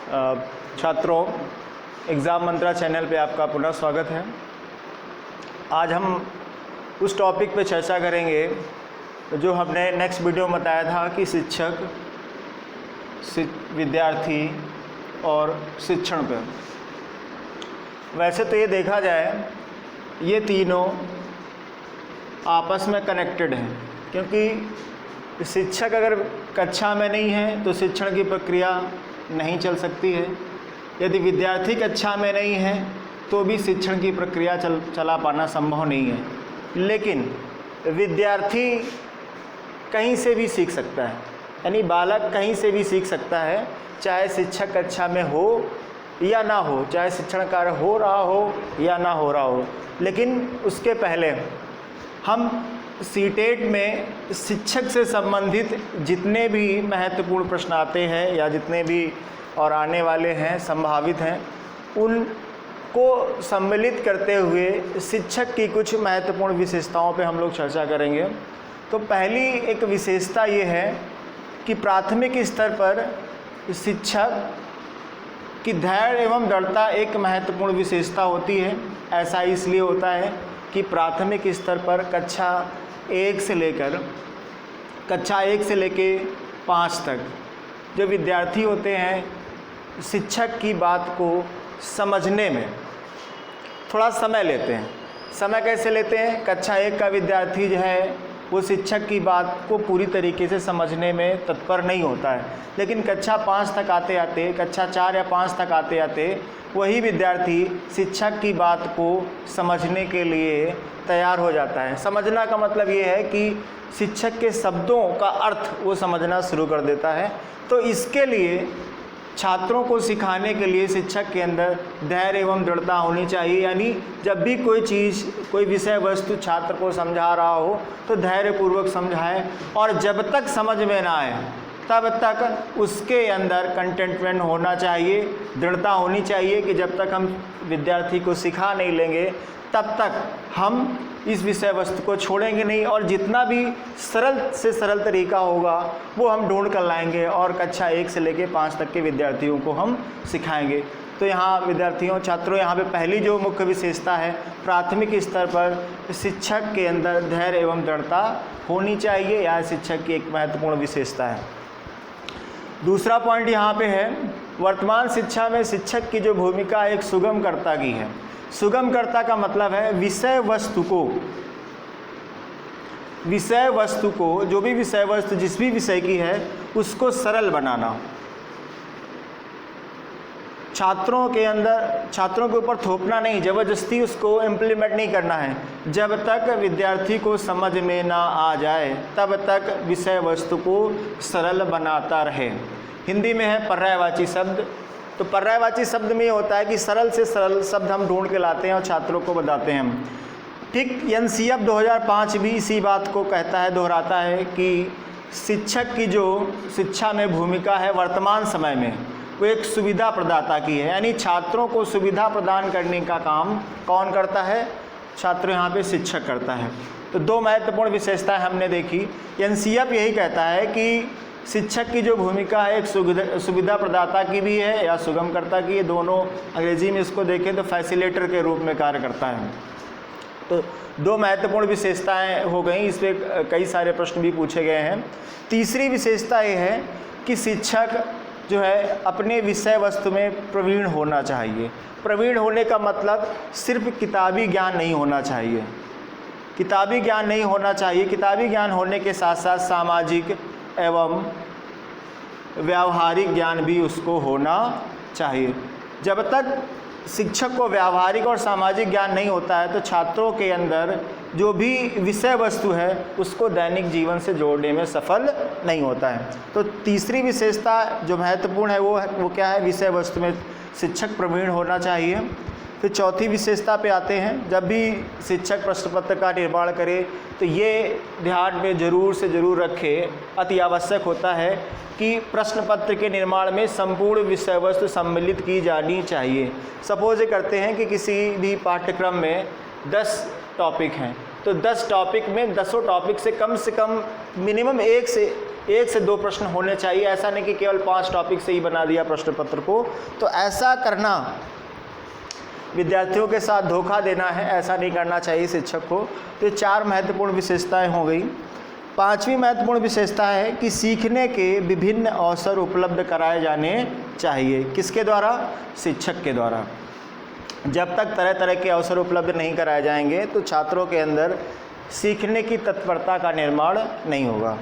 छात्रों, एग्ज़ाम मंत्रा चैनल पे आपका पुनः स्वागत है। आज हम उस टॉपिक पे चर्चा करेंगे जो हमने नेक्स्ट वीडियो में बताया था कि शिक्षक, विद्यार्थी और शिक्षण पे। वैसे तो ये देखा जाए, ये तीनों आपस में कनेक्टेड हैं, क्योंकि शिक्षक अगर कक्षा में नहीं है तो शिक्षण की प्रक्रिया नहीं चल सकती है। यदि विद्यार्थी कक्षा में नहीं है तो भी शिक्षण की प्रक्रिया चला पाना संभव नहीं है। लेकिन विद्यार्थी कहीं से भी सीख सकता है, यानी बालक कहीं से भी सीख सकता है, चाहे शिक्षक कक्षा में हो या ना हो, चाहे शिक्षण कार्य हो रहा हो या ना हो रहा हो। लेकिन उसके पहले हम सीटेट में शिक्षक से संबंधित जितने भी महत्वपूर्ण प्रश्न आते हैं या जितने भी और आने वाले हैं, संभावित हैं, उनको सम्मिलित करते हुए शिक्षक की कुछ महत्वपूर्ण विशेषताओं पे हम लोग चर्चा करेंगे। तो पहली एक विशेषता ये है कि प्राथमिक स्तर पर शिक्षक की धैर्य एवं दृढ़ता एक महत्वपूर्ण विशेषता होती है। ऐसा इसलिए होता है कि प्राथमिक स्तर पर कक्षा 1 से लेकर 5 तक जो विद्यार्थी होते हैं, शिक्षक की बात को समझने में थोड़ा समय लेते हैं। समय कैसे लेते हैं? कक्षा 1 का विद्यार्थी जो है वो शिक्षक की बात को पूरी तरीके से समझने में तत्पर नहीं होता है, लेकिन कक्षा 5 तक आते आते, कक्षा 4 या 5 तक आते आते वही विद्यार्थी शिक्षक की बात को समझने के लिए तैयार हो जाता है। समझना का मतलब ये है कि शिक्षक के शब्दों का अर्थ वो समझना शुरू कर देता है। तो इसके लिए छात्रों को सिखाने के लिए शिक्षक के अंदर धैर्य एवं दृढ़ता होनी चाहिए। यानी जब भी कोई चीज़, कोई विषय वस्तु छात्र को समझा रहा हो तो धैर्यपूर्वक समझाएं, और जब तक समझ में ना आए तब तक उसके अंदर कंटेंटमेंट होना चाहिए, दृढ़ता होनी चाहिए कि जब तक हम विद्यार्थी को सिखा नहीं लेंगे तब तक हम इस विषय वस्तु को छोड़ेंगे नहीं, और जितना भी सरल से सरल तरीका होगा वो हम ढूंढ कर लाएंगे और कक्षा 1 से लेकर 5 तक के विद्यार्थियों को हम सिखाएंगे। तो यहाँ विद्यार्थियों, छात्रों, यहाँ पे पहली जो मुख्य विशेषता है, प्राथमिक स्तर पर शिक्षक के अंदर धैर्य एवं दृढ़ता होनी चाहिए। यह शिक्षक की एक महत्वपूर्ण विशेषता है। दूसरा पॉइंट यहाँ पे है, वर्तमान शिक्षा में शिक्षक की जो भूमिका एक सुगमकर्ता की है। सुगमकर्ता का मतलब है विषय वस्तु को जो भी विषय वस्तु जिस भी विषय की है उसको सरल बनाना, छात्रों के ऊपर थोपना नहीं, ज़बरदस्ती उसको इम्प्लीमेंट नहीं करना है। जब तक विद्यार्थी को समझ में ना आ जाए तब तक विषय वस्तु को सरल बनाता रहे। हिंदी में है पर्यायवाची शब्द। तो पर्यायवाची शब्द में ये होता है कि सरल से सरल शब्द हम ढूंढ के लाते हैं और छात्रों को बताते हैं। ठीक एनसीईएफ 2005 भी इसी बात को कहता है, दोहराता है कि शिक्षक की जो शिक्षा में भूमिका है वर्तमान समय में वो एक सुविधा प्रदाता की है। यानी छात्रों को सुविधा प्रदान करने का काम कौन करता है? छात्र, यहाँ पे शिक्षक करता है। तो दो महत्वपूर्ण विशेषताएं हमने देखी। एनसीईएफ यही कहता है कि शिक्षक की जो भूमिका है एक सुविधा प्रदाता की भी है या सुगमकर्ता की है। दोनों अंग्रेजी में इसको देखें तो फैसिलिटेटर के रूप में कार्य करता है। तो दो महत्वपूर्ण विशेषताएं हो गई, इस पर कई सारे प्रश्न भी पूछे गए हैं। तीसरी विशेषता ये है कि शिक्षक जो है अपने विषय वस्तु में प्रवीण होना चाहिए। प्रवीण होने का मतलब सिर्फ किताबी ज्ञान नहीं होना चाहिए। किताबी ज्ञान नहीं होना चाहिए, किताबी ज्ञान होने के साथ साथ सामाजिक एवं व्यावहारिक ज्ञान भी उसको होना चाहिए। जब तक शिक्षक को व्यावहारिक और सामाजिक ज्ञान नहीं होता है तो छात्रों के अंदर जो भी विषय वस्तु है उसको दैनिक जीवन से जोड़ने में सफल नहीं होता है। तो तीसरी विशेषता जो महत्वपूर्ण है वो क्या है? विषय वस्तु में शिक्षक प्रवीण होना चाहिए। फिर चौथी विशेषता पे आते हैं, जब भी शिक्षक प्रश्न पत्र का निर्माण करे तो ये ध्यान में ज़रूर से ज़रूर रखे, अति आवश्यक होता है कि प्रश्न पत्र के निर्माण में संपूर्ण विषय वस्तु सम्मिलित की जानी चाहिए। सपोज करते हैं कि किसी भी पाठ्यक्रम में 10 टॉपिक हैं, तो 10 टॉपिक में 10 टॉपिक से कम मिनिमम 1 से 1 से 2 प्रश्न होने चाहिए। ऐसा नहीं कि केवल 5 टॉपिक से ही बना दिया प्रश्न पत्र को। तो ऐसा करना विद्यार्थियों के साथ धोखा देना है, ऐसा नहीं करना चाहिए शिक्षक को। तो ये 4 महत्वपूर्ण विशेषताएं हो गई। 5वीं महत्वपूर्ण विशेषता है कि सीखने के विभिन्न अवसर उपलब्ध कराए जाने चाहिए। किसके द्वारा? शिक्षक के द्वारा। जब तक तरह तरह के अवसर उपलब्ध नहीं कराए जाएंगे तो छात्रों के अंदर सीखने की तत्परता का निर्माण नहीं होगा।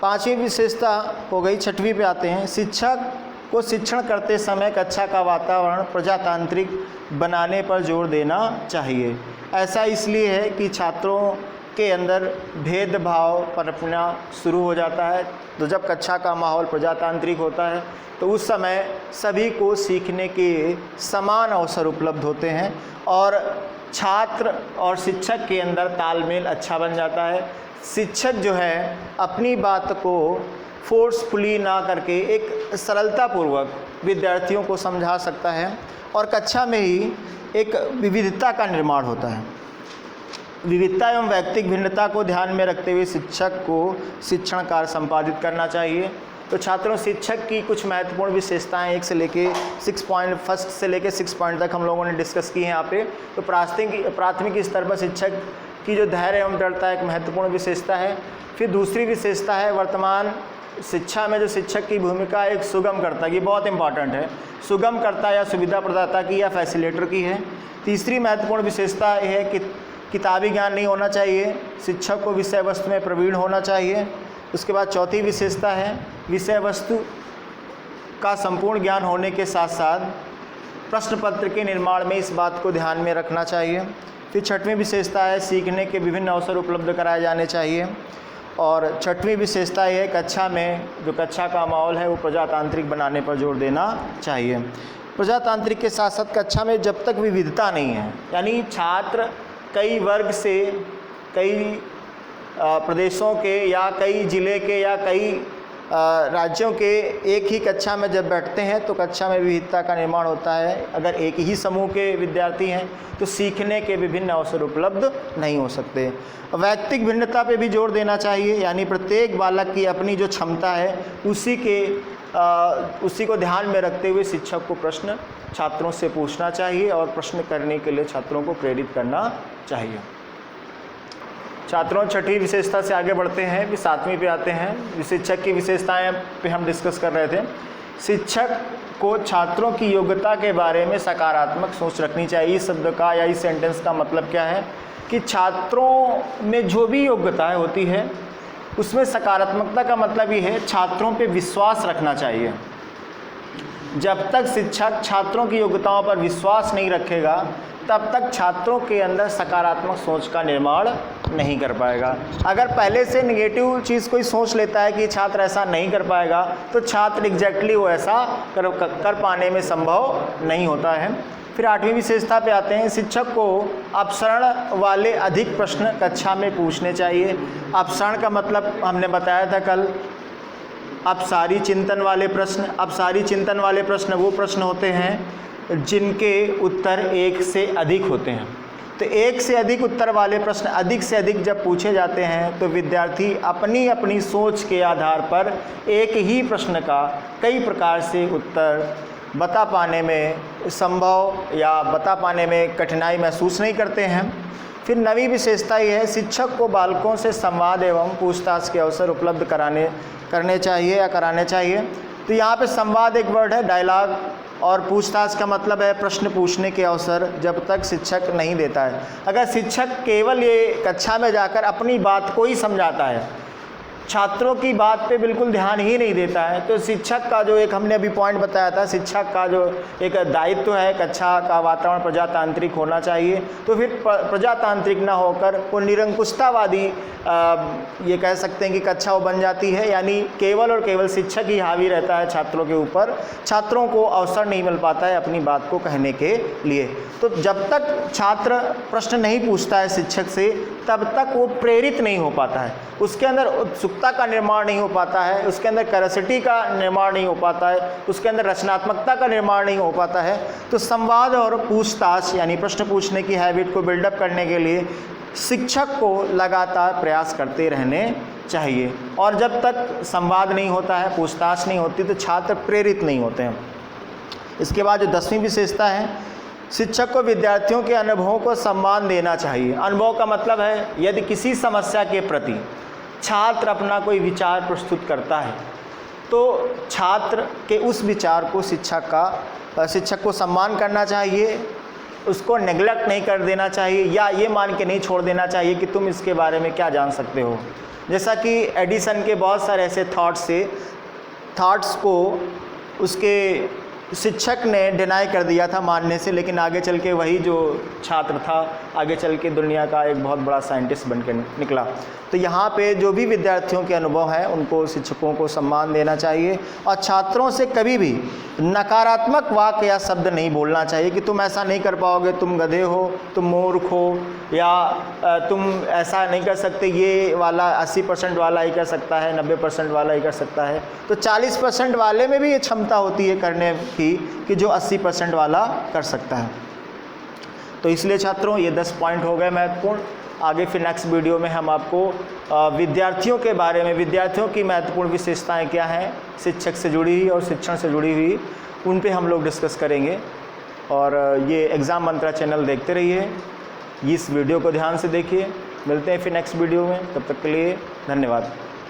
5वीं विशेषता हो गई। 6वीं पे आते हैं। शिक्षक को शिक्षण करते समय कक्षा का वातावरण प्रजातांत्रिक बनाने पर जोर देना चाहिए। ऐसा इसलिए है कि छात्रों के अंदर भेदभाव पनपना शुरू हो जाता है। तो जब कक्षा का माहौल प्रजातांत्रिक होता है तो उस समय सभी को सीखने के समान अवसर उपलब्ध होते हैं और छात्र और शिक्षक के अंदर तालमेल अच्छा बन जाता है। शिक्षक जो है अपनी बात को फोर्सफुली ना करके एक सरलतापूर्वक विद्यार्थियों को समझा सकता है और कक्षा में ही एक विविधता का निर्माण होता है। विविधता एवं व्यक्तिगत भिन्नता को ध्यान में रखते हुए शिक्षक को शिक्षण कार्य संपादित करना चाहिए। तो छात्रों, शिक्षक की कुछ महत्वपूर्ण विशेषताएं 1 से लेके 1 से लेके 6 पॉइंट तक हम लोगों ने डिस्कस की हैं यहाँ पे। तो प्राथमिक स्तर पर शिक्षक की जो धैर्य एवं दृढ़ता एक महत्वपूर्ण विशेषता है। फिर दूसरी विशेषता है वर्तमान शिक्षा में जो शिक्षक की भूमिका एक सुगमकर्ता की, बहुत इंपॉर्टेंट है, सुगमकर्ता या सुविधा प्रदाता की या फैसिलिटेटर की है। तीसरी महत्वपूर्ण विशेषता यह है कि किताबी ज्ञान नहीं होना चाहिए, शिक्षक को विषय वस्तु में प्रवीण होना चाहिए। उसके बाद चौथी विशेषता है विषय वस्तु का संपूर्ण ज्ञान होने के साथ साथ प्रश्न पत्र के निर्माण में इस बात को ध्यान में रखना चाहिए। फिर 6वीं विशेषता है सीखने के विभिन्न अवसर उपलब्ध कराए जाने चाहिए। और 6वीं विशेषता ये है कक्षा में जो कक्षा का माहौल है वो प्रजातांत्रिक बनाने पर जोर देना चाहिए। प्रजातांत्रिक के साथ साथ कक्षा में जब तक विविधता नहीं है, यानी छात्र कई वर्ग से, कई प्रदेशों के या कई जिले के या कई राज्यों के एक ही कक्षा में जब बैठते हैं तो कक्षा में विविधता का निर्माण होता है। अगर एक ही समूह के विद्यार्थी हैं तो सीखने के विभिन्न अवसर उपलब्ध नहीं हो सकते। व्यक्तिगत भिन्नता पे भी जोर देना चाहिए, यानी प्रत्येक बालक की अपनी जो क्षमता है उसी को ध्यान में रखते हुए शिक्षक को प्रश्न छात्रों से पूछना चाहिए और प्रश्न करने के लिए छात्रों को प्रेरित करना चाहिए। छात्रों, 6वीं विशेषता से आगे बढ़ते हैं, फिर 7वीं पे आते हैं। शिक्षक की विशेषताएं पे हम डिस्कस कर रहे थे। शिक्षक को छात्रों की योग्यता के बारे में सकारात्मक सोच रखनी चाहिए। इस शब्द का या इस सेंटेंस का मतलब क्या है कि छात्रों में जो भी योग्यताएं होती है उसमें सकारात्मकता का मतलब ये है छात्रों पे विश्वास रखना चाहिए। जब तक शिक्षक छात्रों की योग्यताओं पर विश्वास नहीं रखेगा तब तक छात्रों के अंदर सकारात्मक सोच का निर्माण नहीं कर पाएगा। अगर पहले से नेगेटिव चीज़ कोई सोच लेता है कि छात्र ऐसा नहीं कर पाएगा तो छात्र एग्जैक्टली वो ऐसा कर पाने में संभव नहीं होता है। फिर 8वीं विशेषता पे आते हैं। शिक्षक को अपसरण वाले अधिक प्रश्न कक्षा में पूछने चाहिए। अपसरण का मतलब हमने बताया था कल, अपसारी चिंतन वाले प्रश्न। अपसारी चिंतन वाले प्रश्न वो प्रश्न होते हैं जिनके उत्तर 1 से अधिक होते हैं। तो 1 से अधिक उत्तर वाले प्रश्न अधिक से अधिक जब पूछे जाते हैं तो विद्यार्थी अपनी अपनी सोच के आधार पर एक ही प्रश्न का कई प्रकार से उत्तर बता पाने में संभव या बता पाने में कठिनाई महसूस नहीं करते हैं। फिर 9वीं विशेषता ये है शिक्षक को बालकों से संवाद एवं पूछताछ के अवसर उपलब्ध करने चाहिए या कराने चाहिए। तो यहाँ पे संवाद एक वर्ड है, डायलॉग, और पूछताछ का मतलब है प्रश्न पूछने के अवसर जब तक शिक्षक नहीं देता है। अगर शिक्षक केवल ये कक्षा में जाकर अपनी बात को ही समझाता है, छात्रों की बात पे बिल्कुल ध्यान ही नहीं देता है, तो शिक्षक का जो एक हमने अभी पॉइंट बताया था, शिक्षक का जो एक दायित्व है कक्षा का वातावरण प्रजातांत्रिक होना चाहिए, तो फिर प्रजातांत्रिक ना होकर वो निरंकुशतावादी ये कह सकते हैं कि कक्षा वो बन जाती है। यानी केवल और केवल शिक्षक ही हावी रहता है छात्रों के ऊपर, छात्रों को अवसर नहीं मिल पाता है अपनी बात को कहने के लिए। तो जब तक छात्र प्रश्न नहीं पूछता है शिक्षक से तब तक वो प्रेरित नहीं हो पाता है, उसके अंदर उत्सुकता का निर्माण नहीं हो पाता है, उसके अंदर क्यूरियोसिटी का निर्माण नहीं हो पाता है, उसके अंदर रचनात्मकता का निर्माण नहीं हो पाता है। तो संवाद और पूछताछ यानी प्रश्न पूछने की हैबिट को बिल्डअप करने के लिए शिक्षक को लगातार प्रयास करते रहने चाहिए। और जब तक संवाद नहीं होता है, पूछताछ नहीं होती, तो छात्र प्रेरित नहीं होते हैं। इसके बाद जो 10वीं विशेषता है, शिक्षक को विद्यार्थियों के अनुभवों को सम्मान देना चाहिए। अनुभव का मतलब है यदि किसी समस्या के प्रति छात्र अपना कोई विचार प्रस्तुत करता है तो छात्र के उस विचार को शिक्षक को सम्मान करना चाहिए, उसको नेग्लेक्ट नहीं कर देना चाहिए या ये मान के नहीं छोड़ देना चाहिए कि तुम इसके बारे में क्या जान सकते हो। जैसा कि एडिसन के बहुत सारे ऐसे थॉट्स को उसके शिक्षक ने डिनाई कर दिया था मानने से, लेकिन आगे चल के वही जो छात्र था आगे चल के दुनिया का एक बहुत बड़ा साइंटिस्ट बन के निकला। तो यहाँ पे जो भी विद्यार्थियों के अनुभव हैं उनको शिक्षकों को सम्मान देना चाहिए और छात्रों से कभी भी नकारात्मक वाक्य या शब्द नहीं बोलना चाहिए कि तुम ऐसा नहीं कर पाओगे, तुम गधे हो, तुम मूर्ख हो, या तुम ऐसा नहीं कर सकते, ये वाला 80% वाला ही कर सकता है, 90% वाला ही कर सकता है। तो 40% वाले में भी ये क्षमता होती है करने की कि जो 80% वाला कर सकता है। तो इसलिए छात्रों ये 10 पॉइंट हो गए महत्वपूर्ण। आगे फिर नेक्स्ट वीडियो में हम आपको विद्यार्थियों के बारे में, विद्यार्थियों की महत्वपूर्ण विशेषताएं क्या हैं, शिक्षक से जुड़ी हुई और शिक्षण से जुड़ी हुई, उन पे हम लोग डिस्कस करेंगे। और ये एग्ज़ाम मंत्रा चैनल देखते रहिए, इस वीडियो को ध्यान से देखिए। मिलते हैं फिर नेक्स्ट वीडियो में, तब तक के लिए धन्यवाद।